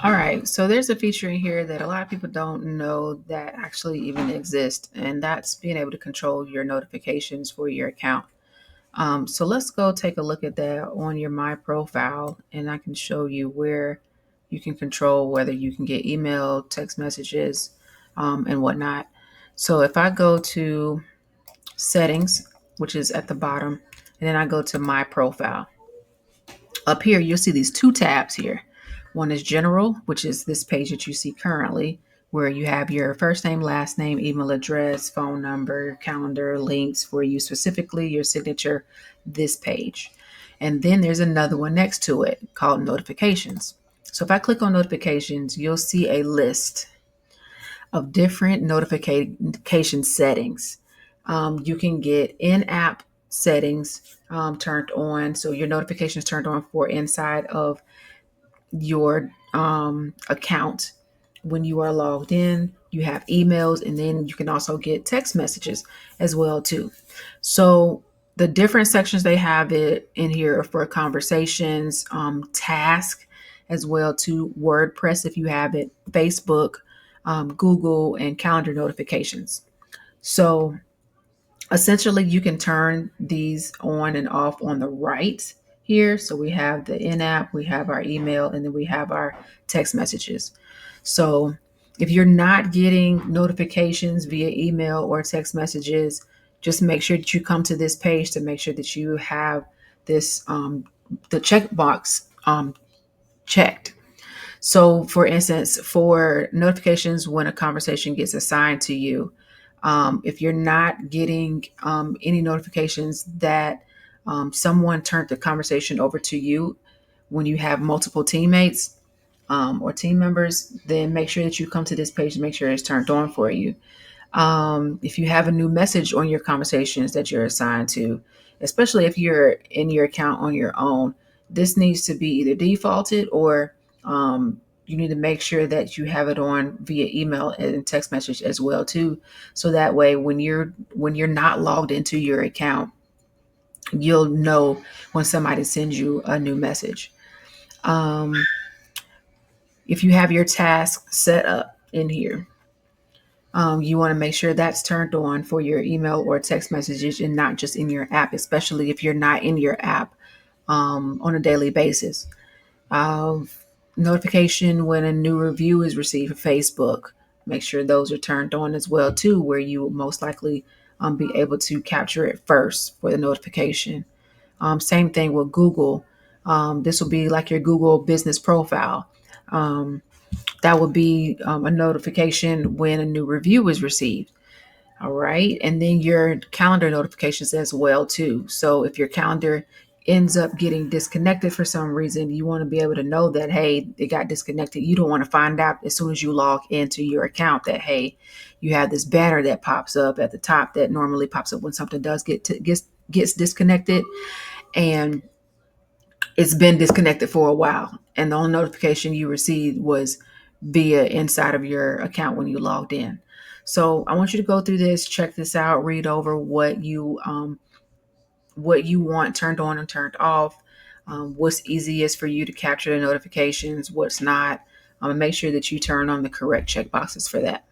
All right, so there's a feature in here that a lot of people don't know that actually even exists, and that's being able to control your notifications for your account. So let's go take a look at that on your My Profile, and I can show you where you can control whether you can get email, text messages, and whatnot. So if I go to Settings, which is at the bottom, and then I go to My Profile, up here you'll see these two tabs here. One is General, which is this page that you see currently, where you have your first name, last name, email address, phone number, calendar, links for you specifically, your signature, this page. And then there's another one next to it called Notifications. So if I click on Notifications, you'll see a list of different notification settings. You can get in-app settings turned on, so your notifications turned on for inside of your account when you are logged in. You have emails, and then you can also get text messages as well too. So the different sections they have it in here are for conversations, task, as well to WordPress if you have it, Facebook, Google, and calendar notifications. So essentially, you can turn these on and off on the right here. So we have the in-app, we have our email, and then we have our text messages. So if you're not getting notifications via email or text messages, just make sure that you come to this page to make sure that you have this the checkbox checked. So, for instance, for notifications when a conversation gets assigned to you, if you're not getting any notifications that someone turned the conversation over to you when you have multiple teammates or team members, then make sure that you come to this page and make sure it's turned on for you. If you have a new message on your conversations that you're assigned to, especially if you're in your account on your own, this needs to be either defaulted or you need to make sure that you have it on via email and text message as well too. So that way, when you're not logged into your account, you'll know when somebody sends you a new message. Um, if you have your task set up in here, you want to make sure that's turned on for your email or text messages and not just in your app, especially if you're not in your app on a daily basis. Uh, Notification when a new review is received for Facebook. Make sure those are turned on as well too, where you will most likely be able to capture it first for the notification. Same thing with Google. This will be like your Google business profile. Um, that would be a notification when a new review is received. All right. And then your calendar notifications as well too. So if your calendar ends up getting disconnected for some reason, you want to be able to know that, hey, it got disconnected. You don't want to find out as soon as you log into your account that, hey, you have this banner that pops up at the top that normally pops up when something does gets disconnected, and it's been disconnected for a while. And the only notification you received was via inside of your account when you logged in. So I want you to go through this, check this out, read over what you want turned on and turned off, what's easiest for you to capture the notifications, what's not, and make sure that you turn on the correct check boxes for that.